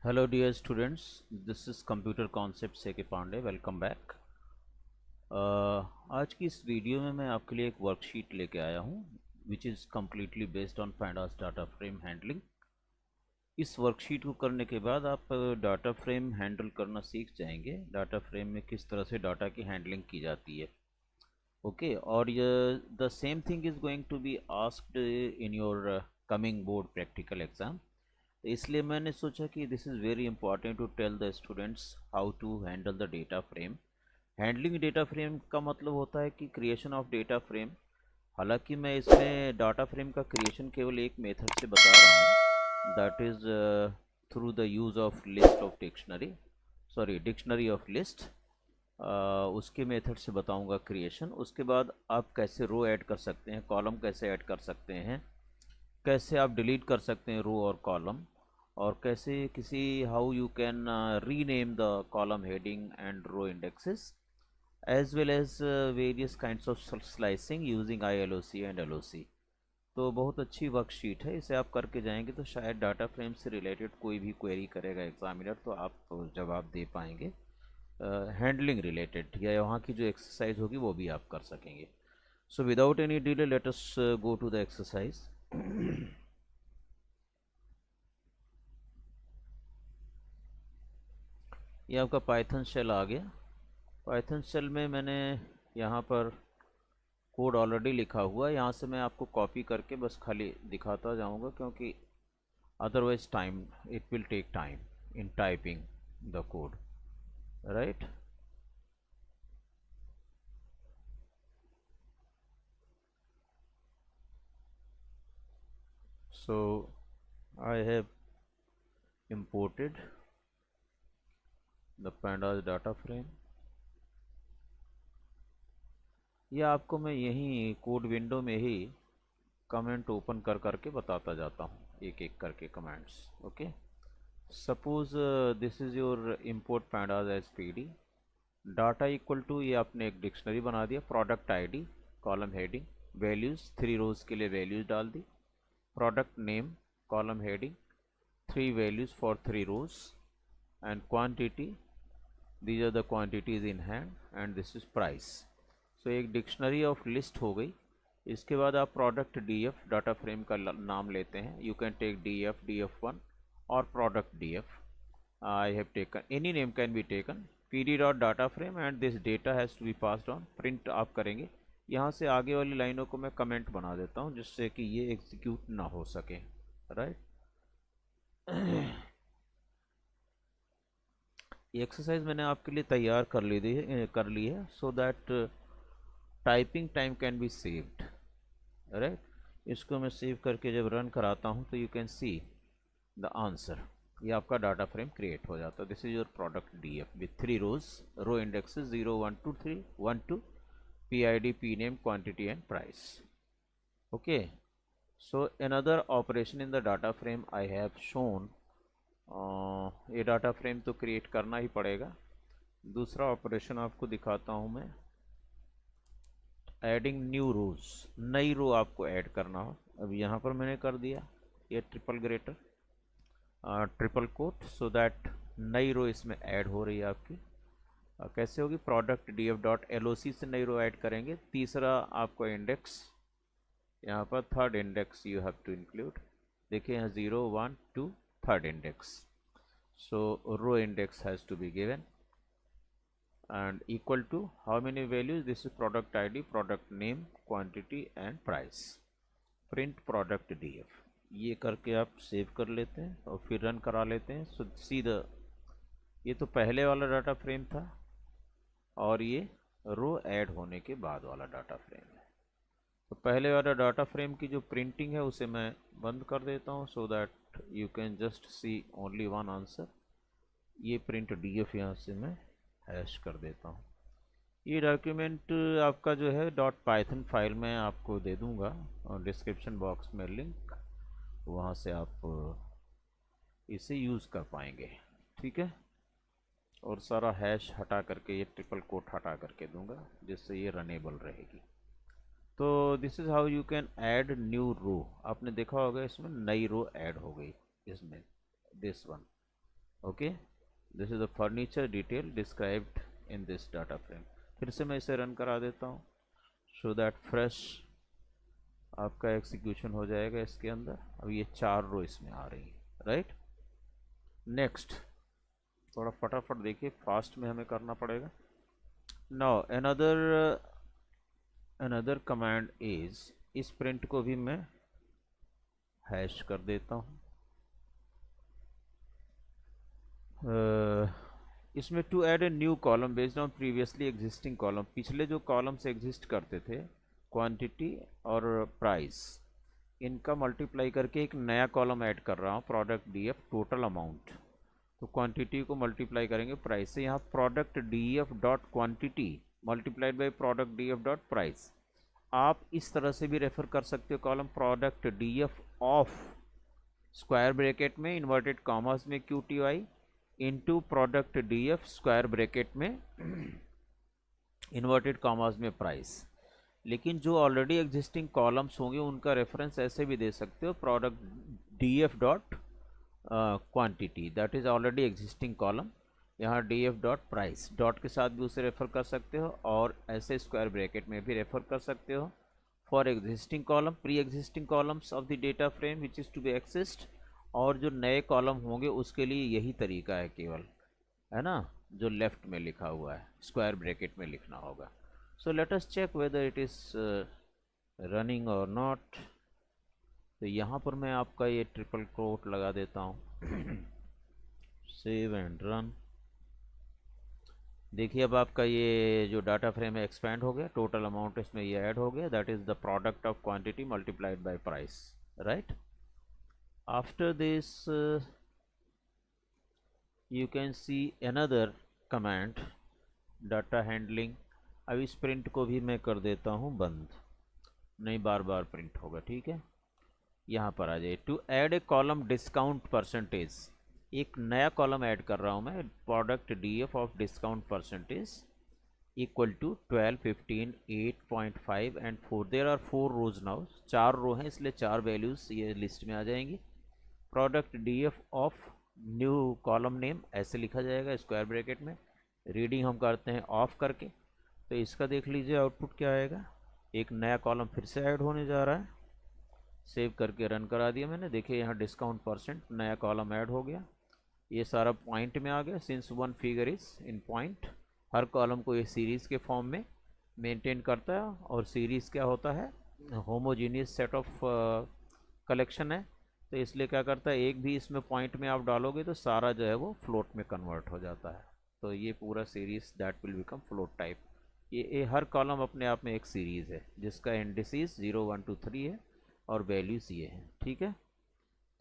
Hello dear students, this is computer concept S K Pandey. Welcome back. आज की इस video में मैं आपके लिए एक वर्कशीट लेके आया हूँ which is completely based on pandas data frame handling. इस वर्कशीट को करने के बाद आप डाटा फ्रेम हैंडल करना सीख जाएंगे। डाटा फ्रेम में किस तरह से डाटा की हैंडलिंग की जाती है। ओके, और ये the same thing is going to be asked in your coming board practical exam. इसलिए मैंने सोचा कि this is very important to tell the students how to handle the data frame. Handling data frame का मतलब होता है कि creation of data frame. हालांकि मैं इसमें डाटा फ्रेम का क्रिएशन केवल एक मेथड से बता रहा हूँ, that is through the use of list of dictionary of list. उसके मेथड से बताऊंगा क्रिएशन। उसके बाद आप कैसे रो ऐड कर सकते हैं, कॉलम कैसे ऐड कर सकते हैं, कैसे आप डिलीट कर सकते हैं रो और कॉलम, और कैसे किसी how you can rename the column heading and row indexes as well as various kinds of slicing using ILOC and LOC। तो बहुत अच्छी वर्कशीट है, इसे आप करके जाएंगे तो शायद डाटा फ्रेम से रिलेटेड कोई भी क्वेरी करेगा एग्जामिनर तो आप जवाब दे पाएंगे। हैंडलिंग रिलेटेड या वहाँ की जो एक्सरसाइज होगी वो भी आप कर सकेंगे। So without any delay let us go to the exercise. ये आपका पाइथन शेल आ गया। पाइथन शेल में मैंने यहाँ पर कोड ऑलरेडी लिखा हुआ है, यहाँ से मैं आपको कॉपी करके बस खाली दिखाता जाऊँगा, क्योंकि otherwise time it will take time in typing the code, right. So I have imported the pandas data frame। ये आपको मैं यहीं कोड विंडो में ही कमेंट ओपन कर करके बताता जाता हूँ, एक एक करके comments. Okay, suppose this is your import pandas as PD। Data equal to, ये आपने एक डिक्शनरी बना दिया, product ID, column heading, values 3 rows के लिए वैल्यूज़ डाल दी, product name, column heading, 3 values for 3 rows, and quantity, these are the quantities in hand and this is price। so एक डिक्शनरी ऑफ लिस्ट हो गई। इसके बाद आप प्रोडक्ट DF डाटा फ्रेम का नाम लेते हैं। You can take DF, DF1 और product DF। I have taken any name can be taken. PD dot data frame and this data has to be passed on. Print आप करेंगे। यहाँ से आगे वाली लाइनों को मैं कमेंट बना देता हूँ जिससे कि ये एग्जीक्यूट ना हो सके, राइट। ये एक्सरसाइज मैंने आपके लिए तैयार कर ली है so that typing time can be saved, right. इसको मैं सेव करके जब रन कराता हूँ तो you can see the answer. ये आपका डाटा फ्रेम क्रिएट हो जाता है। This is your product DF with 3 rows, row indexes 0 1 2 3 1 2, PID, PNAME, quantity and price. Okay, so another operation in the data frame I have shown। ये data frame तो create करना ही पड़ेगा। दूसरा operation आपको दिखाता हूँ मैं, एडिंग न्यू रोज। नई रो आपको ऐड करना हो। अब यहाँ पर मैंने कर दिया ये triple greater triple quote, so that नई रो इसमें ऐड हो रही है आपकी। कैसे होगी, प्रोडक्ट DF डॉट LOC से नई रो ऐड करेंगे। तीसरा आपको इंडेक्स, यहाँ पर third index you have to include. देखिए यहाँ 0 1 2 third index. so row index has to be given and equal to how many values, this is product ID, product name, quantity and price। print product DF। ये करके आप save कर लेते हैं और फिर रन करा लेते हैं। सो सीधा ये तो पहले वाला डाटा फ्रेम था और ये रो ऐड होने के बाद वाला डाटा फ्रेम है। तो पहले वाला डाटा फ्रेम की जो प्रिंटिंग है उसे मैं बंद कर देता हूँ so that you can just see only one answer. ये प्रिंट DF यहाँ से मैं हैश कर देता हूँ। ये डॉक्यूमेंट आपका जो है .python फाइल में आपको दे दूँगा और डिस्क्रिप्शन बॉक्स में लिंक, वहाँ से आप इसे यूज़ कर पाएंगे, ठीक है। और सारा हैश हटा करके, ये ट्रिपल कोट हटा करके दूंगा जिससे ये रनेबल रहेगी। तो this is how you can add new row. आपने देखा होगा इसमें नई रो ऐड हो गई इसमें, this one. Okay, this is the furniture detail described in this data frame. फिर से मैं इसे रन करा देता हूँ सो दैट फ्रेश आपका एग्जीक्यूशन हो जाएगा इसके अंदर। अब ये 4 रो इसमें आ रही है, राइट। नेक्स्ट, थोड़ा फटाफट देखिए, फास्ट में हमें करना पड़ेगा। नाउ अनदर कमांड इज, इस प्रिंट को भी मैं हैश कर देता हूँ। इसमें to add a new column based on previously existing column, पिछले जो कॉलम्स एग्जिस्ट करते थे क्वांटिटी और प्राइस, इनका मल्टीप्लाई करके एक नया कॉलम ऐड कर रहा हूँ, प्रोडक्ट डीएफ टोटल अमाउंट। तो क्वांटिटी को मल्टीप्लाई करेंगे प्राइस से, यहाँ product DF dot quantity multiplied by product DF dot price. आप इस तरह से भी रेफर कर सकते हो column product DF of square bracket में इन्वर्टेड कॉमर्स में Q T Y into product DF square bracket में इन्वर्टेड कॉमर्स में प्राइस। लेकिन जो ऑलरेडी एग्जिस्टिंग कॉलम्स होंगे उनका रेफरेंस ऐसे भी दे सकते हो, product DF dot quantity, that is already existing column. यहाँ डीएफ डॉट प्राइस डॉट के साथ भी उसे रेफर कर सकते हो, और ऐसे स्क्वायर ब्रैकेट में भी रेफर कर सकते हो for existing column, pre existing columns of the data frame which is to be exist. और जो नए कॉलम होंगे उसके लिए यही तरीका है केवल, है ना, जो लेफ्ट में लिखा हुआ है स्क्वायर ब्रैकेट में लिखना होगा। So let us check whether it is running और नॉट। तो यहाँ पर मैं आपका ये ट्रिपल कोट लगा देता हूँ सेव एंड रन। देखिए अब आपका ये जो डाटा फ्रेम है एक्सपेंड हो गया, टोटल अमाउंट इसमें ये ऐड हो गया, that is the product of quantity multiplied by price, right. After this you can see another command data handling. अब इस प्रिंट को भी मैं कर देता हूँ बंद, नहीं बार बार प्रिंट होगा, ठीक है। यहाँ पर आ जाइए, to add a column discount percentage, एक नया कॉलम ऐड कर रहा हूँ मैं, product DF of discount percentage equal to 12, 15, 8.5 and 4। There are 4 rows now, 4 row हैं इसलिए 4 वैल्यूज़ ये लिस्ट में आ जाएंगी। Product DF of new column name ऐसे लिखा जाएगा स्क्वायर ब्रैकेट में, रीडिंग हम करते हैं ऑफ करके। तो इसका देख लीजिए आउटपुट क्या आएगा, एक नया कॉलम फिर से ऐड होने जा रहा है। सेव करके रन करा दिया मैंने, देखिए यहाँ डिस्काउंट परसेंट नया कॉलम ऐड हो गया, ये सारा पॉइंट में आ गया since one figure is in point. Her column को ये सीरीज़ के फॉर्म में मेंटेन करता है, और सीरीज़ क्या होता है, होमोजीनियस सेट ऑफ कलेक्शन है, तो इसलिए क्या करता है, एक भी इसमें पॉइंट में आप डालोगे तो सारा जो है वो फ्लोट में कन्वर्ट हो जाता है। तो ये पूरा series that will become float type. ये हर कॉलम अपने आप में एक सीरीज़ है जिसका इंडिसेस 0, 1, 2, 3 है और वैल्यूज़ ये हैं, ठीक है।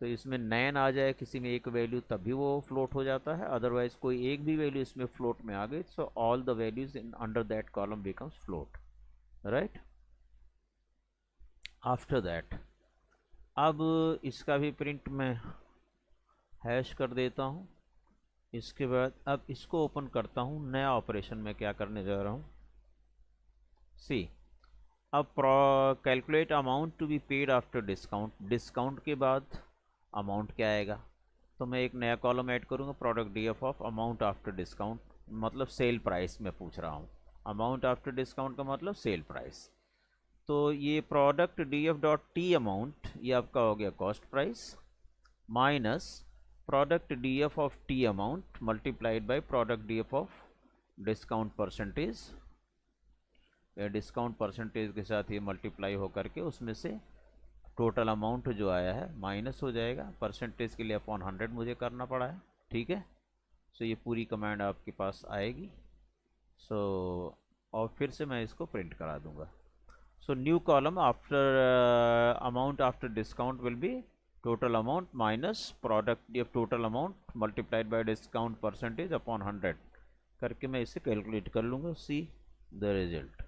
तो इसमें नैन आ जाए किसी में एक वैल्यू तब भी वो फ्लोट हो जाता है, अदरवाइज कोई एक भी वैल्यू इसमें फ्लोट में आ गई so all the values in under that column becomes float, right. After that अब इसका भी प्रिंट मैं हैश कर देता हूँ। इसके बाद अब इसको ओपन करता हूँ, नया ऑपरेशन में क्या करने जा रहा हूँ, सी अब calculate amount to be paid after discount, discount के बाद अमाउंट क्या आएगा। तो मैं एक नया कॉलम ऐड करूँगा, product DF of amount after discount, मतलब सेल प्राइस में पूछ रहा हूँ, अमाउंट आफ्टर डिस्काउंट का मतलब सेल प्राइस। तो ये product DF dot T amount ये आपका हो गया cost price, minus product DF of T amount multiplied by product DF of discount percentage. Discount percentage के साथ ये मल्टीप्लाई होकर के उसमें से टोटल अमाउंट जो आया है माइनस हो जाएगा, परसेंटेज के लिए अपॉन 100 मुझे करना पड़ा है, ठीक है। सो ये पूरी कमांड आपके पास आएगी। सो और फिर से मैं इसको प्रिंट करा दूंगा। So new column after amount after discount will be total amount minus product total amount multiplied by discount percentage upon 100 करके मैं इसे कैलकुलेट कर लूँगा। See the result,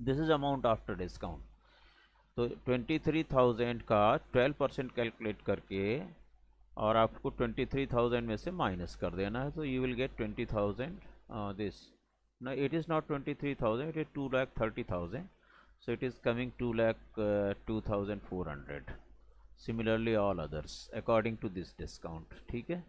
this is amount after discount. तो 23,000 का 12% कैलकुलेट करके और आपको 23,000 में से माइनस कर देना है, तो you will gate 20,000 this. Now it is not 23,000, it is 2,30,000, so it is coming 2,02,400. Similarly all others according to this discount. ठीक है,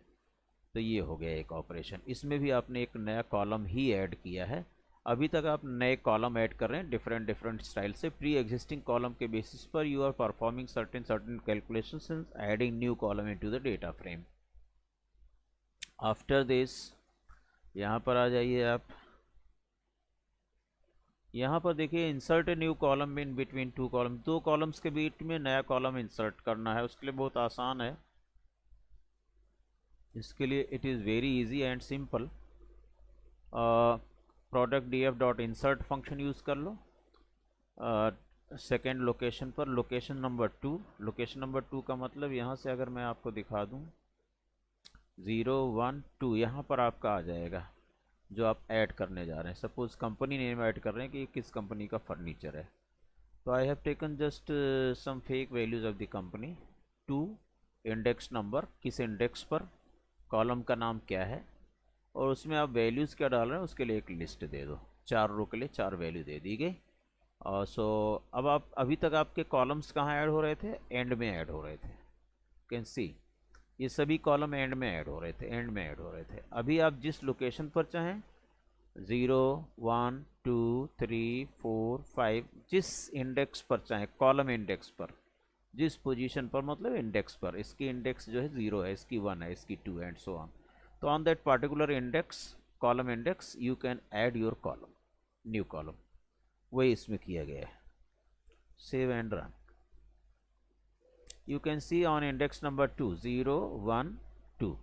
तो ये हो गया एक ऑपरेशन। इसमें भी आपने एक नया कॉलम ही ऐड किया है। अभी तक आप नए कॉलम ऐड कर रहे हैं डिफरेंट डिफरेंट स्टाइल से। प्री एग्जिस्टिंग कॉलम के बेसिस पर you are performing certain certain calculations and adding new column into the data frame. After this यहाँ पर आ जाइए आप। यहाँ पर देखिए insert a new column in between two column, दो कॉलम्स के बीच में नया कॉलम इंसर्ट करना है। उसके लिए बहुत आसान है, इसके लिए it is very easy and simple. Product D F dot insert function use कर लो। सेकेंड लोकेशन पर लोकेशन नंबर 2, लोकेशन नंबर 2 का मतलब यहाँ से अगर मैं आपको दिखा दूँ 0 1 2 यहाँ पर आपका आ जाएगा जो आप ऐड करने जा रहे हैं। सपोज़ कंपनी नेम ऐड कर रहे हैं कि किस कंपनी का फर्नीचर है। तो I have taken just some fake values of the company. 2 index number, किस इंडेक्स पर, कॉलम का नाम क्या है, और उसमें आप वैल्यूज़ क्या डाल रहे हैं उसके लिए एक लिस्ट दे दो। 4 रो के लिए 4 वैल्यू दे दी गई। और सो अब आप अभी तक आपके कॉलम्स कहाँ ऐड हो रहे थे, एंड में ऐड हो रहे थे। कैन सी ये सभी कॉलम एंड में ऐड हो रहे थे, एंड में ऐड हो रहे थे। अभी आप जिस लोकेशन पर चाहें 0 1 2 3 4 5 जिस इंडेक्स पर चाहें, कॉलम इंडेक्स पर, जिस पोजीशन पर मतलब इंडेक्स पर, इसकी इंडेक्स जो है 0 है, इसकी 1 है, इसकी 2 एंड सो ऑन। तो on that particular index, column index, you can add your column, new column. वही इसमें किया गया है। Save and run. You can C on index number 2 0 1 2,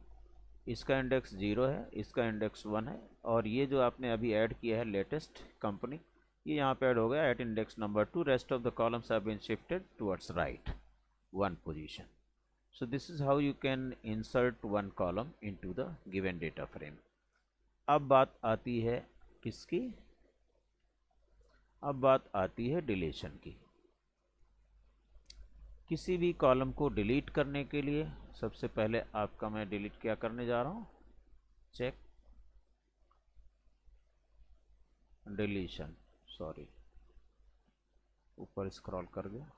इसका इंडेक्स 0 है, इसका इंडेक्स 1 है, और ये जो आपने अभी ऐड किया है लेटेस्ट कंपनी, ये यहाँ पे ऐड हो गया at index number 2। Rest of the columns have been shifted towards right 1 position. So this is how you can insert one column into the given data frame. अब बात आती है किसकी, अब बात आती है डिलीशन की। किसी भी कॉलम को डिलीट करने के लिए सबसे पहले आपका मैं डिलीट क्या करने जा रहा हूँ, चेक डिलीशन, सॉरी ऊपर स्क्रॉल कर गया,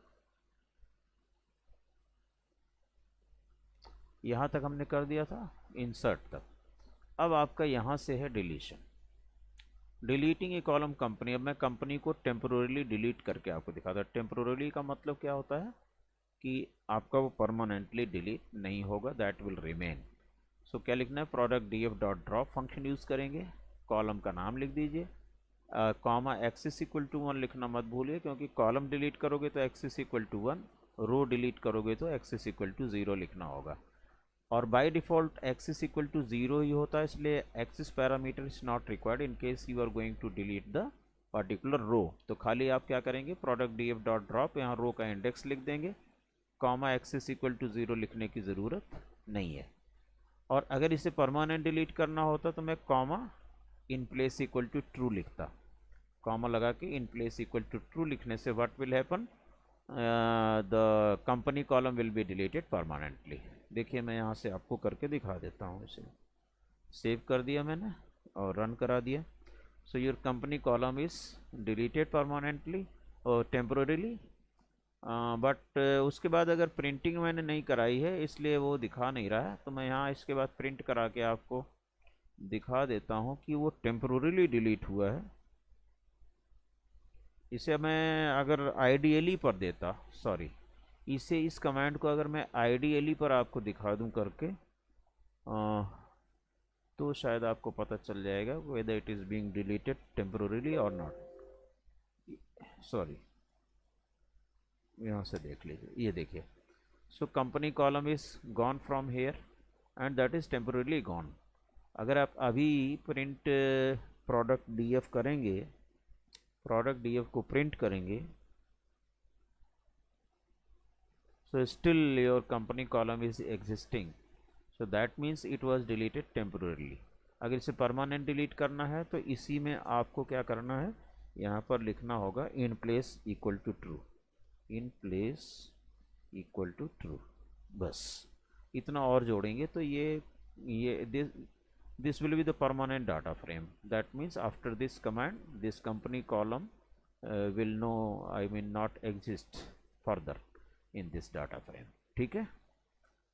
यहाँ तक हमने कर दिया था, इंसर्ट तक। अब आपका यहाँ से है डिलीशन, डिलीटिंग ए कॉलम कंपनी। अब मैं कंपनी को टेम्पोररीली डिलीट करके आपको दिखाता हूँ। टेम्पोररीली का मतलब क्या होता है कि आपका वो परमानेंटली डिलीट नहीं होगा, दैट विल रिमेन। सो क्या लिखना है, product D F dot drop function use करेंगे, कॉलम का नाम लिख दीजिए, कॉमा एक्सिस इक्वल टू 1 लिखना मत भूलिए, क्योंकि कॉलम डिलीट करोगे तो axis equal to 1, row delete करोगे तो एक्सिस इक्वल टू 0 लिखना होगा। और by default axis equal to 0 ही होता है, इसलिए axis parameter is not required in case you are going to delete the particular row. तो खाली आप क्या करेंगे, product D F dot drop, यहाँ रो का इंडेक्स लिख देंगे, कॉमा एक्सिस इक्वल टू 0 लिखने की ज़रूरत नहीं है। और अगर इसे परमानेंट डिलीट करना होता तो मैं comma in place equal to true लिखता, कॉमा लगा के in place equal to true लिखने से what will happen, the company column will be deleted permanently. देखिए मैं यहाँ से आपको करके दिखा देता हूँ। इसे सेव कर दिया मैंने और रन करा दिया। So your company column is deleted permanently और टेम्पोररीली, बट उसके बाद अगर प्रिंटिंग मैंने नहीं कराई है इसलिए वो दिखा नहीं रहा है। तो मैं यहाँ इसके बाद प्रिंट करा के आपको दिखा देता हूँ कि वो टेम्पोररीली डिलीट हुआ है। इसे मैं अगर आइडियली पर देता, सॉरी इसे, इस कमांड को अगर मैं आइडियली पर आपको दिखा दूं करके, तो शायद आपको पता चल जाएगा weather it is being deleted temporarily और नॉट। सॉरी यहाँ से देख लीजिए, ये देखिए, so company column is gone from hair and that is temporarily gone. अगर आप अभी प्रिंट प्रोडक्ट डीएफ करेंगे, प्रोडक्ट डीएफ को प्रिंट करेंगे, so still your company column is existing, so that means it was deleted temporarily। अगर इसे permanent delete करना है तो इसी में आपको क्या करना है, यहाँ पर लिखना होगा in place equal to true, in place equal to true, बस इतना और जोड़ेंगे तो ये this will be the permanent data frame। that means after this command this company column will not exist further in this data frame। ठीक है,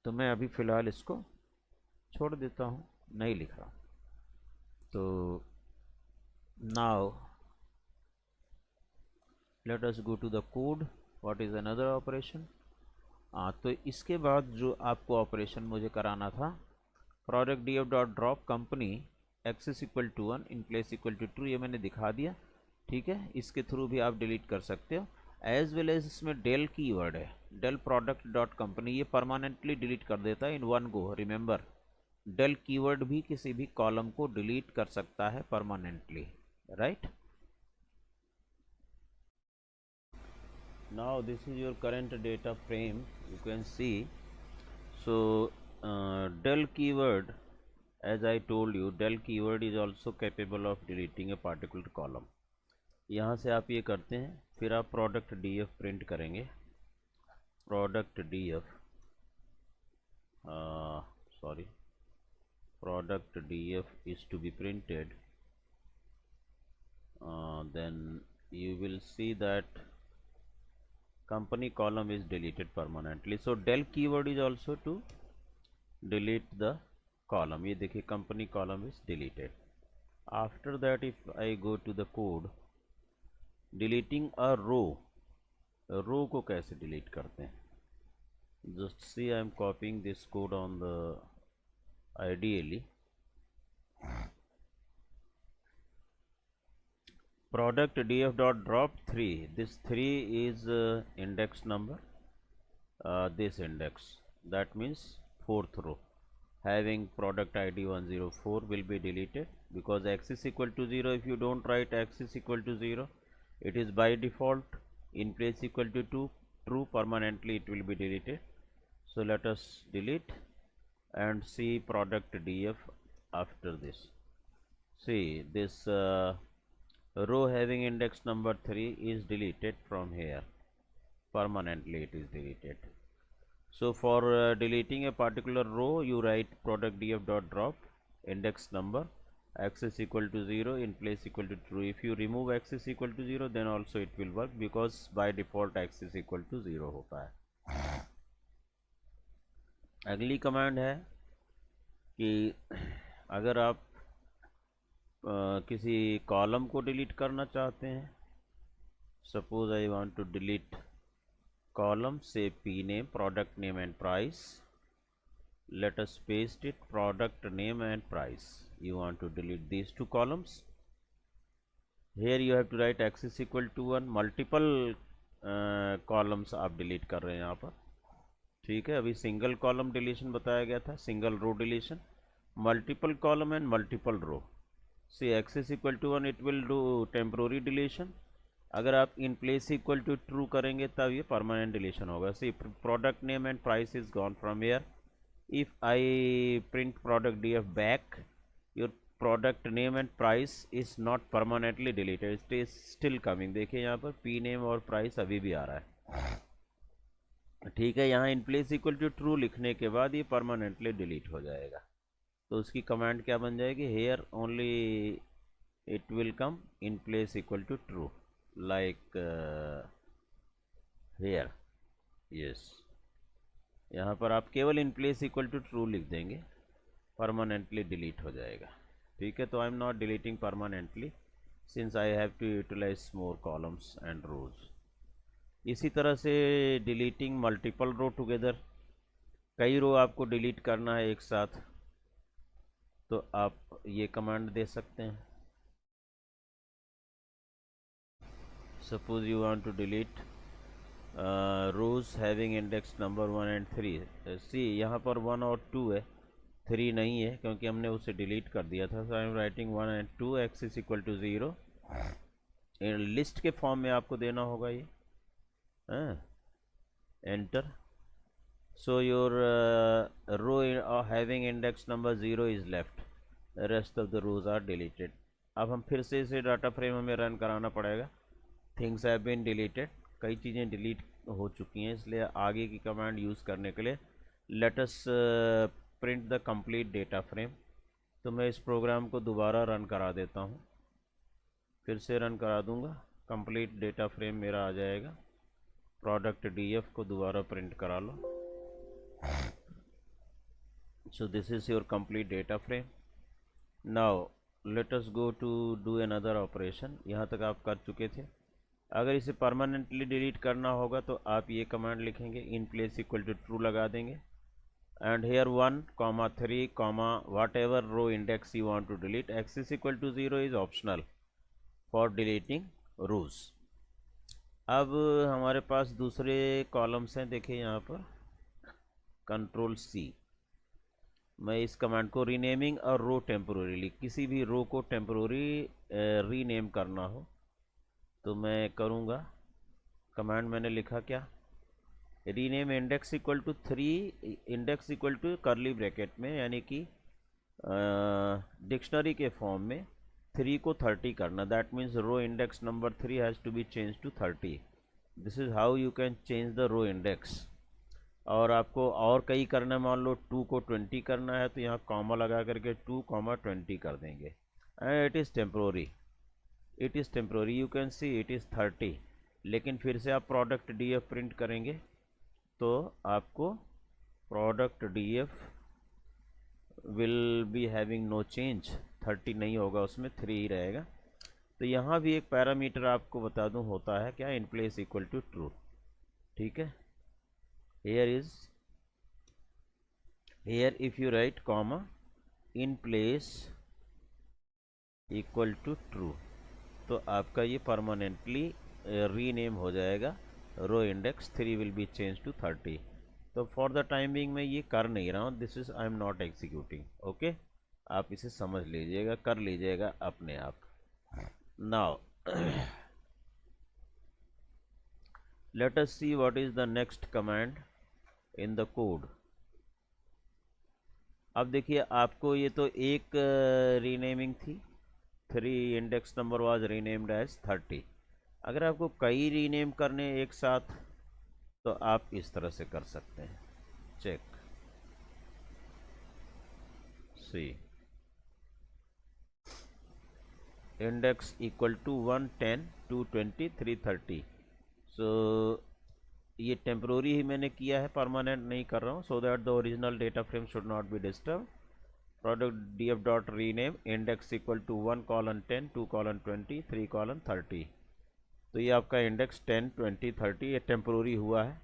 तो मैं अभी फ़िलहाल इसको छोड़ देता हूँ, नहीं लिख रहा। तो now let us go to the code. What is another operation? तो इसके बाद जो आपको ऑपरेशन मुझे कराना था, product D F dot drop company axis equal to 1 in place equal to true, ये मैंने दिखा दिया। ठीक है, इसके थ्रू भी आप डिलीट कर सकते हो। एज वेल एज इसमें डेल कीवर्ड है, डेल प्रोडक्ट डॉट कंपनी, ये परमानेंटली डिलीट कर देता है in one go. Remember, del keyword भी किसी भी कॉलम को डिलीट कर सकता है permanently, right? Now this is your current data frame, you can see. So del keyword, as I told you, del keyword is also capable of deleting a particular column. यहाँ से आप ये करते हैं, फिर आप प्रोडक्ट df प्रिंट करेंगे। Product df sorry, product df is to be printed, then you will see that company column is deleted permanently. So del keyword is also to delete the column. ये देखिए company column is deleted. After that, if I go to the code, deleting a row को कैसे delete करते हैं? Just see, I am copying this code on the ideally product df dot drop 3. This 3 is index number, this index, that means fourth row, having product id 104 will be deleted because x is equal to 0. If you don't write x is equal to 0, it is by default in place equal to true, permanently it will be deleted. So let us delete and see product df after this. See, this row having index number 3 is deleted from here, permanently it is deleted. So for deleting a particular row, you write product df dot drop index number x is equal to 0 in place equal to true. If you remove x is equal to 0, then also it will work because by default x is equal to 0 होता है। अगली command है कि अगर आप किसी column को delete करना चाहते हैं, suppose I want to delete column, say p name, product name and price. Let us paste it, product name and price. You want to delete these two columns. Here you have to write x is equal to 1. Multiple columns आप delete कर रहे हैं यहाँ पर, ठीक है। अभी single column deletion बताया गया था, single row deletion, multiple column and multiple row. See axis is equal to 1, it will do temporary deletion. अगर आप in place equal to true करेंगे तब ये परमानेंट डिलीशन होगा। See product name and price is gone from here. If I print product D F back, your product name and price is not permanently deleted, it is still coming. देखिए यहाँ पर P name और price अभी भी आ रहा है, ठीक है। यहाँ in place equal to true लिखने के बाद ये परमानेंटली डिलीट हो जाएगा। तो उसकी कमांड क्या बन जाएगी? Here only it will come in place equal to true, like here, yes. यहाँ पर आप केवल in place equal to true लिख देंगे, परमानेंटली डिलीट हो जाएगा, ठीक है। तो I am not deleting permanently since I have to utilize more columns and rows. इसी तरह से डिलीटिंग मल्टीपल रो टुगेदर, कई रो आपको डिलीट करना है एक साथ, तो आप ये कमांड दे सकते हैं। Suppose you want to delete rows having index number 1 and 3। See यहाँ पर 1 और 2 है, 3 नहीं है क्योंकि हमने उसे डिलीट कर दिया था। So I am writing 1 and 2, axis is equal to 0। List के फॉर्म में आपको देना होगा ये, enter. So your row having index number 0 is left, the rest of the rows are deleted. अब हम फिर से इसे डाटा फ्रेम हमें रन कराना पड़ेगा। थिंग्स हैव बीन डिलीटेड, कई चीज़ें डिलीट हो चुकी हैं, इसलिए आगे की कमांड यूज़ करने के लिए let us print the complete data frame. तो मैं इस प्रोग्राम को दोबारा रन करा देता हूँ, फिर से रन करा दूँगा, कंप्लीट डेटा फ्रेम मेरा आ जाएगा। प्रोडक्ट डीएफ को दोबारा प्रिंट करा लो, So this is your complete data frame. Now let us go to do another operation. यहाँ तक आप कर चुके थे. अगर इसे परमानेंटली डिलीट करना होगा तो आप ये कमांड लिखेंगे, in place equal to true लगा देंगे, and here 1, 3, whatever row index you want to delete. Axis equal to 0 is optional for deleting rows. अब हमारे पास दूसरे कॉलम्स हैं, देखिए यहाँ पर कंट्रोल सी. मैं इस कमांड को रीनेमिंग और रो टेम्पोररीली, किसी भी रो को टेम्पोररी रीनेम करना हो तो मैं करूँगा. कमांड मैंने लिखा क्या, rename index equal to 3, index equal to curly bracket में, यानी कि डिक्शनरी के फॉर्म में 3 को 30 करना. That means row index number 3 has to be change to 30. This is how you can change the row index. और आपको और कई करना है, मान लो 2 को 20 करना है तो यहाँ कॉमा लगा करके 2,20 कर देंगे. And it is temporary, it is temporary. You can see it is 30. लेकिन फिर से आप प्रोडक्ट डीएफ प्रिंट करेंगे तो आपको product DF will be having no change. 30 नहीं होगा, उसमें 3 ही रहेगा. तो यहाँ भी एक पैरामीटर आपको बता दूँ होता है क्या, in place equal to true. ठीक है, here if you write comma in place equal to true तो आपका ये परमानेंटली रीनेम हो जाएगा. Row index 3 will be change to 30. तो फॉर द टाइम बिंग मैं ये कर नहीं रहा हूँ, this is I am not executing. Okay, आप इसे समझ लीजिएगा, कर लीजिएगा अपने आप. Now let us see what is the next command in the code. अब देखिए, आपको ये तो एक रीनेमिंग थी, 3 index number was renamed as 30. अगर आपको कई रीनेम करने एक साथ तो आप इस तरह से कर सकते हैं. Check see, index equal to 1, 10, 220, 330. So ये टेम्प्रोरी ही मैंने किया है, परमानेंट नहीं कर रहा हूँ, so that the original data frame should not be disturb. Product df dot rename index equal to 1:10, 2:20, 3:30. तो ये आपका इंडेक्स 10, 20, 30 ये टेम्प्रोरी हुआ है.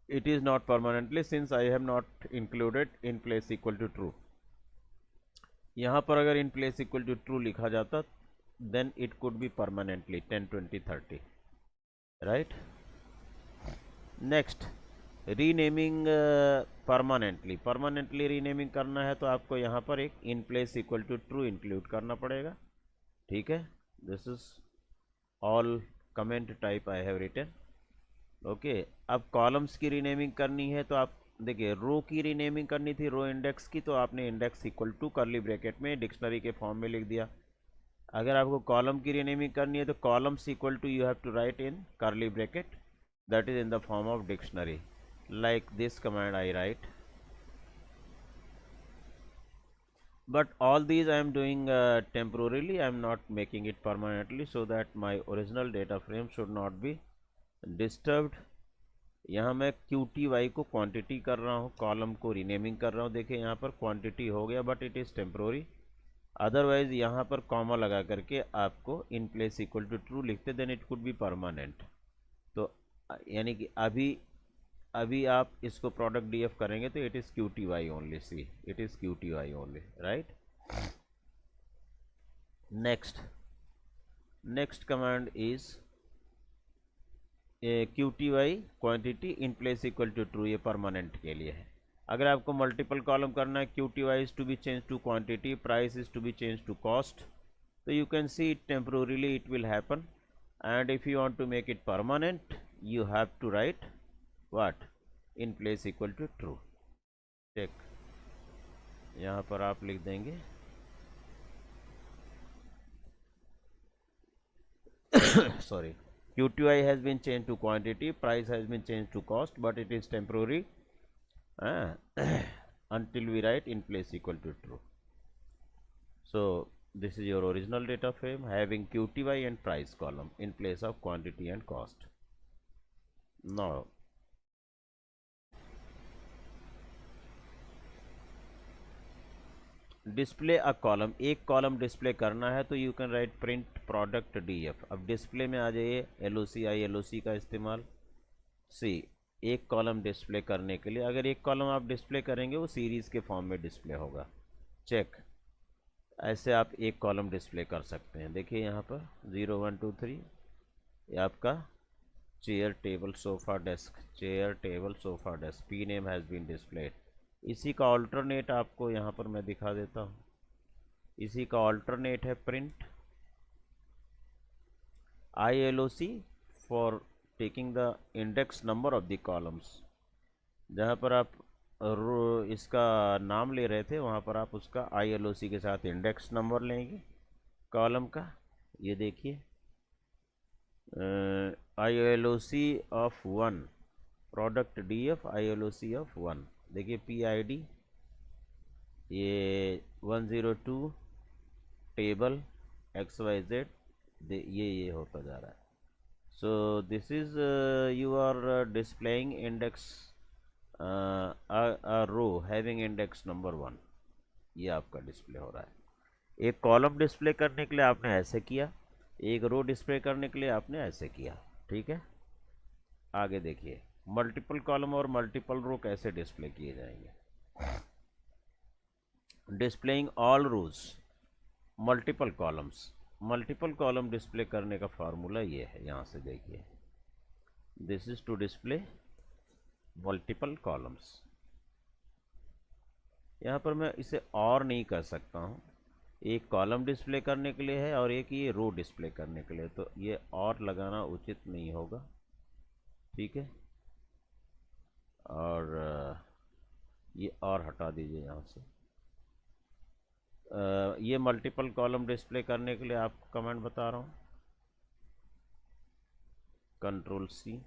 It is not permanently since I have not included in place equal to true. यहाँ पर अगर in place equal to true लिखा जाता then it could be permanently 10, 20, 30. Right. Next, renaming permanently renaming करना है तो आपको यहाँ पर एक in place equal to true include करना पड़ेगा. ठीक है, this is all comment type I have written. Okay, अब कॉलम्स की रीनेमिंग करनी है तो आप देखिए, रो की रीनेमिंग करनी थी, रो इंडेक्स की, तो आपने index equal to curly bracket में डिक्शनरी के फॉर्म में लिख दिया. अगर आपको कॉलम की रीनेमिंग करनी है तो columns equal to you have to write in curly bracket, that is in the form of dictionary, like this command I write. But all these I am doing temporarily, I am not making it permanently, so that my original data frame should not be disturbed. यहाँ मैं QTY को quantity कर रहा हूँ, column को renaming कर रहा हूँ. देखिए यहाँ पर क्वांटिटी हो गया, but it is temporary. Otherwise यहाँ पर कॉमा लगा करके आपको in place equal to true लिखते, then it could be permanent. तो यानी कि अभी आप इसको प्रोडक्ट डीएफ करेंगे तो it is QTY only. See, it is QTY only. Right. Next command is QTY quantity in place equal to true. ये परमानेंट के लिए है. अगर आपको मल्टीपल कॉलम करना है, QTY is to be change to quantity, price is to be change to cost, तो you can see it temporarily it will happen. And if you want to make it permanent you have to write what, in place equal to true. check, यहाँ पर आप लिख देंगे sorry, QTY has been changed to quantity, price has been changed to cost, but it is temporary until we write in place equal to true. So this is your original data frame having QTY and price column in place of quantity and cost. Now display a column, एक column display करना है तो you can write print product DF. अब display में आ जाइए, LOC आई LOC का इस्तेमाल। सी, एक कॉलम डिस्प्ले करने के लिए, अगर एक कॉलम आप डिस्प्ले करेंगे वो सीरीज़ के फॉर्म में डिस्प्ले होगा। चेक, ऐसे आप एक कॉलम डिस्प्ले कर सकते हैं। देखिए यहाँ पर 0 1 2 3, ये आपका chair table sofa desk, chair table sofa desk, P name has been displayed. इसी का ऑल्टरनेट आपको यहाँ पर मैं दिखा देता हूँ। इसी का ऑल्टरनेट है print ILOC for taking the index number of the columns. जहाँ पर आप इसका नाम ले रहे थे वहाँ पर आप उसका ILOC के साथ इंडेक्स नंबर लेंगे कॉलम का। ये देखिए ILOC of 1, product DF ILOC of 1। देखिए PID ये 102 टेबल XYZ, ये होता जा रहा है। So this is you are displaying index row having index number 1, ये आपका डिस्प्ले हो रहा है। एक कॉलम डिस्प्ले करने के लिए आपने ऐसे किया, एक रो डिस्प्ले करने के लिए आपने ऐसे किया। ठीक है, आगे देखिए मल्टीपल कॉलम और मल्टीपल रो कैसे डिस्प्ले किए जाएंगे। Displaying all rows multiple columns, multiple column display करने का फार्मूला ये है, यहाँ से देखिए, this is to display multiple columns. यहाँ पर मैं इसे और नहीं कर सकता हूँ, एक कॉलम डिस्प्ले करने के लिए है और एक ये रो डिस्प्ले करने के लिए, तो ये और लगाना उचित नहीं होगा। ठीक है, और ये और हटा दीजिए यहाँ से। ये मल्टीपल कॉलम डिस्प्ले करने के लिए आपको कमांड बता रहा हूँ, Ctrl+C,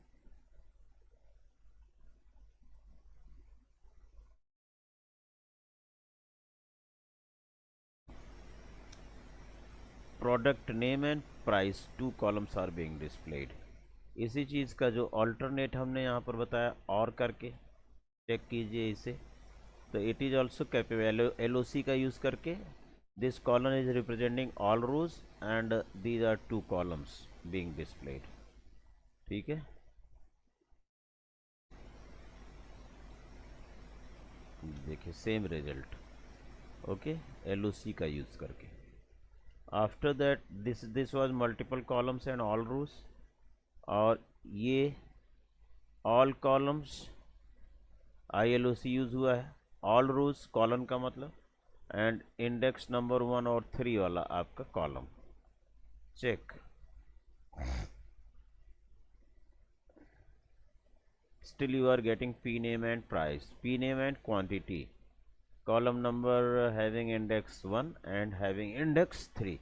product name and price, 2 columns are being displayed. इसी चीज़ का जो ऑल्टरनेट हमने यहाँ पर बताया और करके चेक कीजिए इसे, तो it is also capable LOC का यूज़ करके this column is representing all rows and these are 2 columns being displayed. ठीक है, देखिए सेम रिजल्ट, ओके, LOC का यूज़ करके। After that this was multiple columns and all rows, और ये all columns ILOC use हुआ है, ऑल रोज column का मतलब, एंड इंडेक्स नंबर 1 और 3 वाला आपका column. Check, still you are getting P name and price, P name and quantity, column number having index 1 and having index 3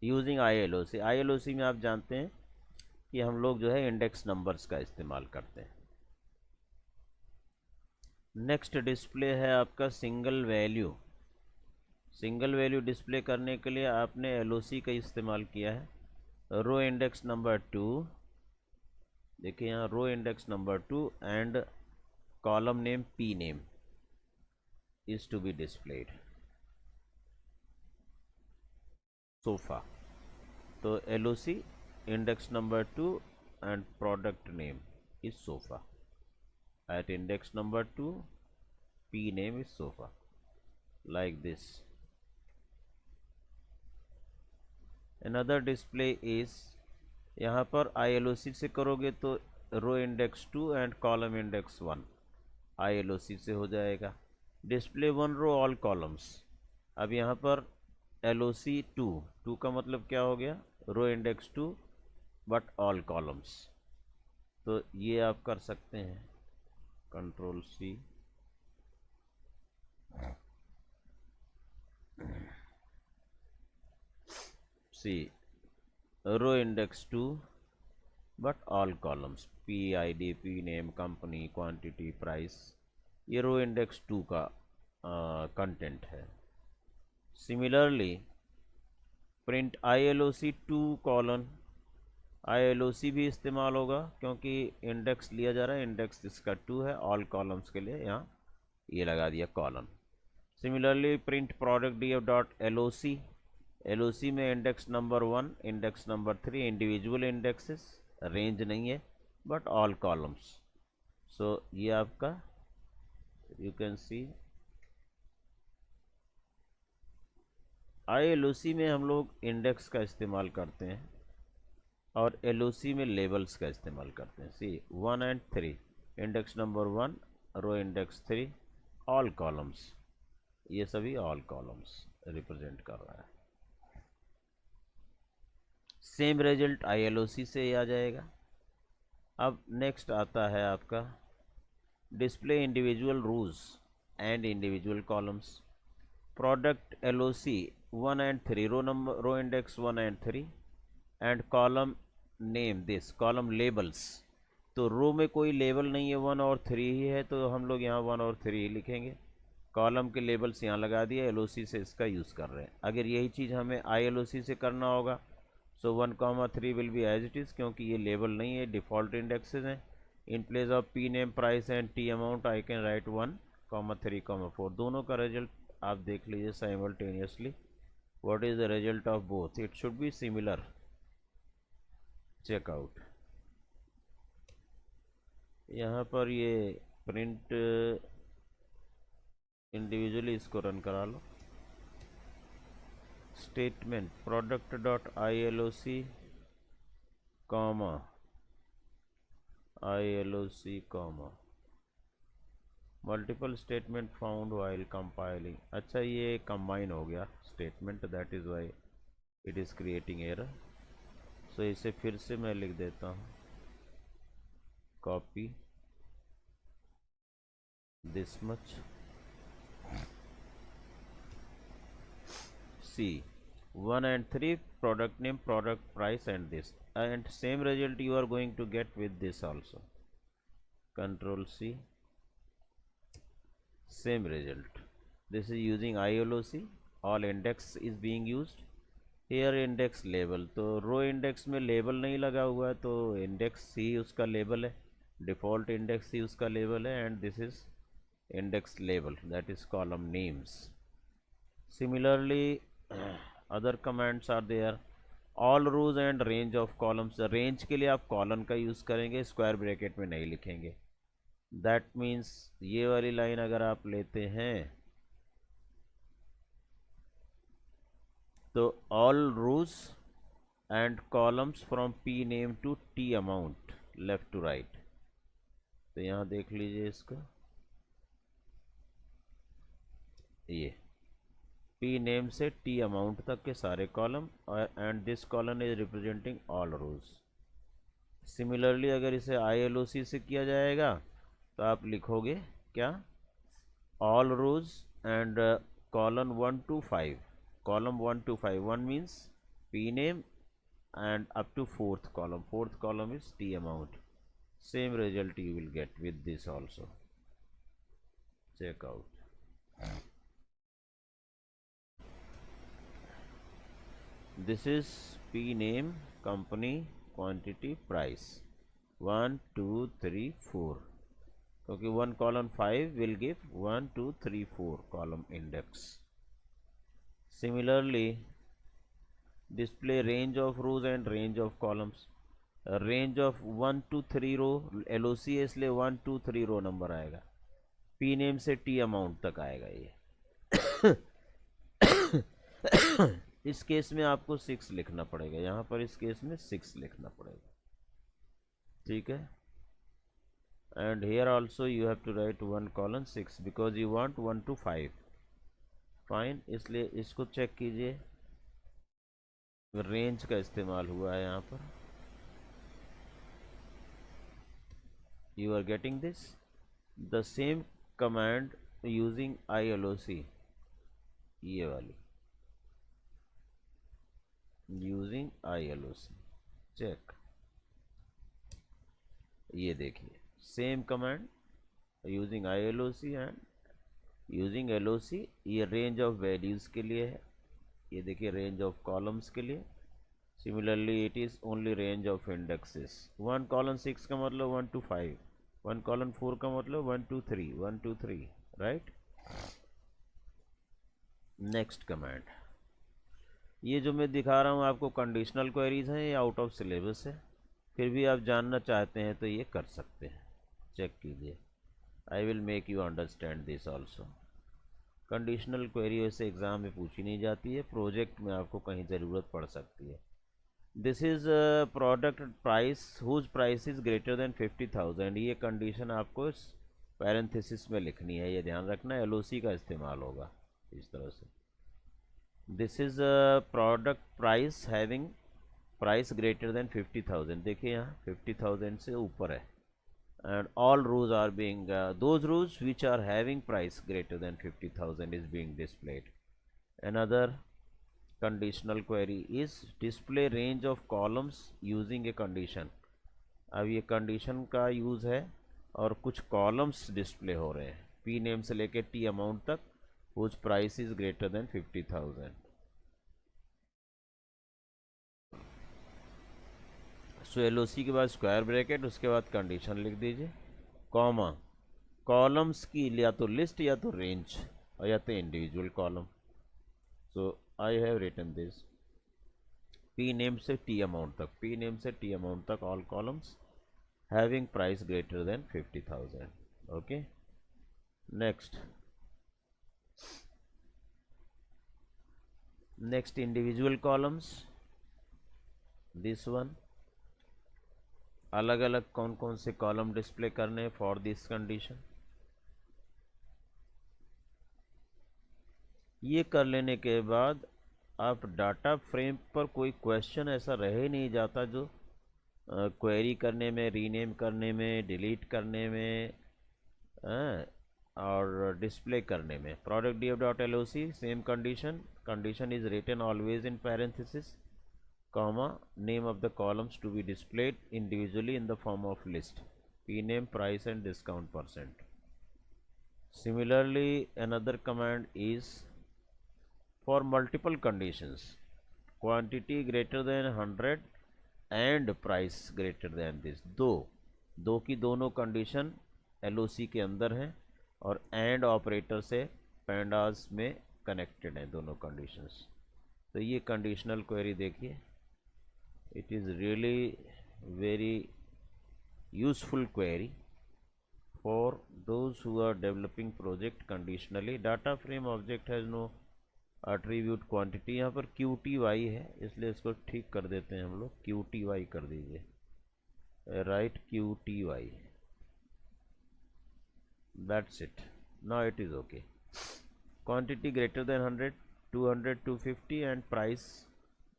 using ILOC। ILOC में आप जानते हैं कि हम लोग जो है इंडेक्स नंबर्स का इस्तेमाल करते हैं। नेक्स्ट डिस्प्ले है आपका single value. Single value display करने के लिए आपने LOC का इस्तेमाल किया है। रो इंडेक्स नंबर 2, देखिए यहाँ row index number 2 and column name P name is to be displayed. Sofa, तो LOC index number 2 and product name is sofa, at index number 2 P name is sofa, like this. Another display is, यहाँ पर ILOC से करोगे तो row index 2 and column index 1 ILOC से हो जाएगा। Display 1 रो all columns, अब यहाँ पर LOC 2 का मतलब क्या हो गया, row index 2 but all columns, तो ये आप कर सकते हैं Ctrl+C, row index 2 but all columns, PID, P name, company, quantity, price, ये रो इंडेक्स 2 का कंटेंट है। Similarly print ILOC 2 colon, ILOC भी इस्तेमाल होगा क्योंकि इंडेक्स लिया जा रहा है, इंडेक्स इसका 2 है ऑल कॉलम्स के लिए यहाँ, ये लगा दिया colon. Similarly print product D F dot L O C, L O C में index number 1, index number 3 individual indexes, range नहीं है बट ऑल कॉलम्स। सो ये आपका यू कैन सी ILOC में हम लोग इंडेक्स का इस्तेमाल करते हैं और LOC में लेबल्स का इस्तेमाल करते हैं। See 1 and 3, index number 1, row index 3, all columns, ये सभी ऑल कॉलम्स रिप्रेजेंट कर रहा है। सेम रिजल्ट ILOC से ही आ जाएगा। अब नेक्स्ट आता है आपका display individual rows and individual columns. Product LOC 1 and 3, row index 1 and 3 and column name this column labels. तो रो में कोई लेबल नहीं है, 1 और 3 ही है, तो हम लोग यहाँ 1 और 3 ही लिखेंगे। कॉलम के लेबल्स यहाँ लगा दिए, LOC से इसका यूज़ कर रहे हैं। अगर यही चीज़ हमें ILOC से करना होगा so 1,3 will be as it is, क्योंकि ये लेबल नहीं है, डिफ़ॉल्ट इंडेक्सेस हैं। In place of P name, price and T amount I can write 1,3,4। दोनों का रिजल्ट आप देख लीजिए simultaneously. What is the result of both? It should be similar. Check out. यहाँ पर ये प्रिंट इंडिविजुअली इसको रन करा लो। Statement product dot ILOC comma ILOC comma multiple statement found while compiling. अच्छा ये कंबाइन हो गया statement, that is why it is creating error. So इसे फिर से मैं लिख देता हूँ, copy this much, C 1 and 3 product name, product price and this, and same result you are going to get with this also. Control C, same result. This is using ILOC, all index is being used here। index label, तो row index में label नहीं लगा हुआ है तो index C उसका label है, default index C उसका लेबल है, and this is index label, that is column names. Similarly other commands are there, all rows and range of columns। range के लिए आप कॉलन का यूज़ करेंगे, स्क्वायर ब्रैकेट में नहीं लिखेंगे। दैट मीन्स ये वाली लाइन अगर आप लेते हैं तो all rows and columns from P name to T amount left to right। तो यहाँ देख लीजिए इसको, ये P नेम से T अमाउंट तक के सारे column, and this column is representing all rows. Similarly अगर इसे ILOC से किया जाएगा तो आप लिखोगे क्या, all rows and column 1 to 5, column 1 to 5, 1 means P name and up to fourth column is T amount. Same result you will get with this also. Check out. This is P name, company, quantity, price, 1 2 3 4, क्योंकि 1 column 5 will give 1 2 3 4 column index। Similarly display range of rows and range of columns। range of 1 to 3 row LOC है, इसलिए 1 2 3 रो number आएगा, P name से T amount तक आएगा ये। इस case में आपको 6 लिखना पड़ेगा, यहाँ पर इस केस में 6 लिखना पड़ेगा, ठीक है। And here also you have to write 1 column 6 because you want 1 to 5, fine. इसलिए इसको चेक कीजिए, रेंज का इस्तेमाल हुआ है यहाँ पर। You are getting this, the same command using ILOC, ये वाली यूजिंग ILOC, चेक। ये देखिए same command using ILOC and using LOC। ये रेंज ऑफ वैल्यूज़ के लिए है, ये देखिए रेंज ऑफ कॉलम्स के लिए। Similarly it is only range of indexes. 1 column 6 का मतलब 1 to 5, 1 column 4 का मतलब 1 to 3, 1 to 3, right. Next command, ये जो मैं दिखा रहा हूँ आपको कंडीशनल क्वेरीज हैं, ये आउट ऑफ सिलेबस है, फिर भी आप जानना चाहते हैं तो ये कर सकते हैं, चेक कीजिए। I will make you understand this also. Conditional query वैसे एग्ज़ाम में पूछी नहीं जाती है, प्रोजेक्ट में आपको कहीं ज़रूरत पड़ सकती है। This is product price whose price is greater than 50,000, ये कंडीशन आपको इस पैरेंथेसिस में लिखनी है, ये ध्यान रखना, एलओसी का इस्तेमाल होगा इस तरह से। This is product price having price greater than 50,000, देखिए यहाँ 50,000 से ऊपर है। And all rows are being those rows which are having price greater than 50,000 is being displayed. Another conditional query is display range of columns using a condition. अब ये condition का use है और कुछ columns display हो रहे हैं, P name से लेके T amount तक, whose price is greater than 50,000. So LOC के बाद स्क्वायर ब्रैकेट, उसके बाद कंडीशन लिख दीजिए, कॉमा, कॉलम्स की या तो लिस्ट या तो रेंज और या तो individual column. So I have written this, P name से टी अमाउंट तक, पी नेम से टी अमाउंट तक all columns having price greater than 50,000। Okay, next individual columns, this one, अलग अलग कौन कौन से कॉलम डिस्प्ले करने फॉर दिस कंडीशन। ये कर लेने के बाद आप डाटा फ्रेम पर कोई क्वेश्चन ऐसा रह ही नहीं जाता जो क्वेरी करने में, रीनेम करने में, डिलीट करने में और डिस्प्ले करने में। Product df dot LOC same condition, condition is written always in parenthesis, comma, name of the columns to be displayed individually in the form of list, p name, price and discount percent. Similarly, another command is for multiple conditions, quantity greater than 100 and price greater than this, दो की दोनों condition LOC के अंदर हैं और and operator से pandas में connected हैं दोनों कंडीशंस। तो ये कंडीशनल क्वेरी देखिए, it is really very useful query for those who are developing project conditionally. data frame object has no attribute quantity, यहाँ पर QTY है इसलिए इसको ठीक कर देते हैं हम लोग, QTY कर दीजिए, right QTY, that's it, now it is okay. quantity greater than 100, 200, 250 and price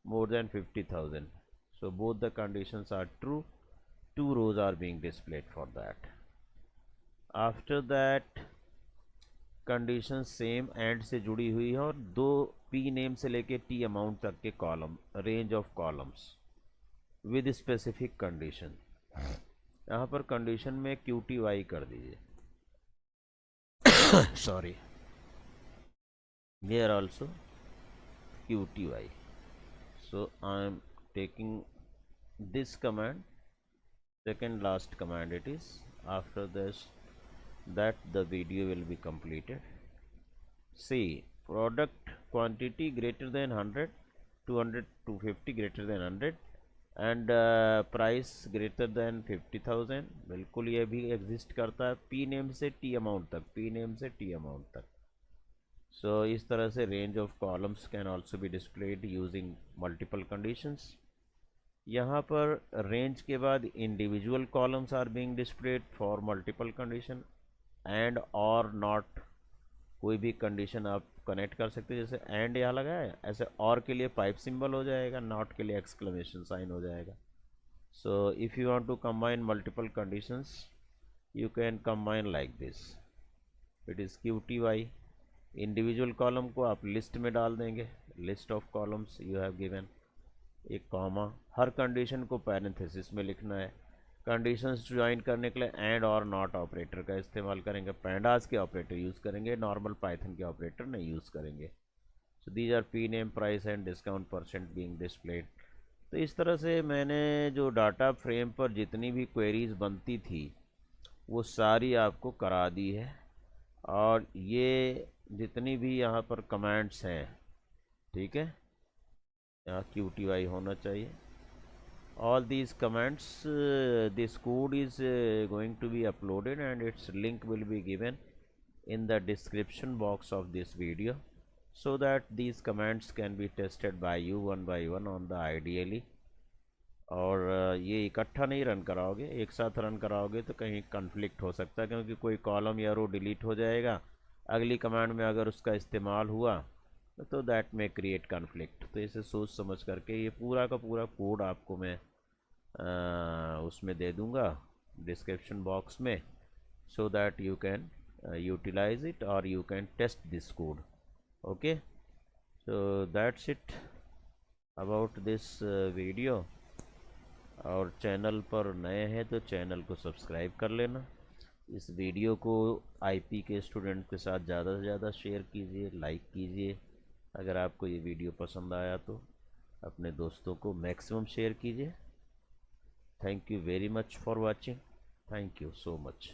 more than 50,000. So both the conditions are true, 2 rows are being displayed for that. After that condition same and से जुड़ी हुई है और दो P name से लेके T amount तक के column, range of columns with specific condition. यहाँ पर कंडीशन में QTY कर दीजिए, sorry, here also QTY. So I am taking this command, second last command it is, after this that the video will be completed. See, product quantity greater than 100, 200, 250 greater than 100 and price greater than 50,000, बिल्कुल ये भी exist करता है, P name से T amount तक, P name से T amount तक। So इस तरह से range of columns can also be displayed using multiple conditions. यहाँ पर रेंज के बाद individual columns are being displayed for multiple condition and और नॉट, कोई भी कंडीशन आप कनेक्ट कर सकते हैं, जैसे एंड यहाँ लगा है ऐसे और के लिए पाइप सिंबल हो जाएगा, नॉट के लिए एक्सक्लेमेशन साइन हो जाएगा। So if you want to combine multiple conditions you can combine like this, it is QTY। Individual column को आप लिस्ट में डाल देंगे, list of columns you have given, एक कॉमा, हर कंडीशन को पैरेंथेसिस में लिखना है। कंडीशंस ज्वाइन करने के लिए एंड और नॉट ऑपरेटर का इस्तेमाल करेंगे, पैंडास के ऑपरेटर यूज़ करेंगे, नॉर्मल पाइथन के ऑपरेटर नहीं यूज़ करेंगे। So these R P name, price and discount percent being displayed. तो इस तरह से मैंने जो डाटा फ्रेम पर जितनी भी क्वेरीज बनती थी वो सारी आपको करा दी है। और ये जितनी भी यहाँ पर कमेंट्स हैं, ठीक है, यहाँ QTY होना चाहिए। All these comments, this code is going to be uploaded and its link will be given in the description box of this video, so that these comments can be tested by you one by one on the ideally। और ये इकट्ठा नहीं run कराओगे, एक साथ run कराओगे तो कहीं कन्फ्लिक्ट हो सकता है, क्योंकि कोई कॉलम या रो डिलीट हो जाएगा अगली कमांड में अगर उसका इस्तेमाल हुआ, तो दैट में क्रिएट कन्फ्लिक्ट। तो इसे सोच समझ करके ये पूरा का पूरा कोड आपको मैं उसमें दे दूंगा डिस्क्रिप्शन बॉक्स में, so that you can utilize it or you can test this code। okay, so that's it about this video। और चैनल पर नए हैं तो चैनल को सब्सक्राइब कर लेना। इस वीडियो को आईपी के स्टूडेंट के साथ ज़्यादा से ज़्यादा शेयर कीजिए, लाइक कीजिए। अगर आपको ये वीडियो पसंद आया तो अपने दोस्तों को मैक्सिमम शेयर कीजिए। Thank you very much for watching. Thank you so much.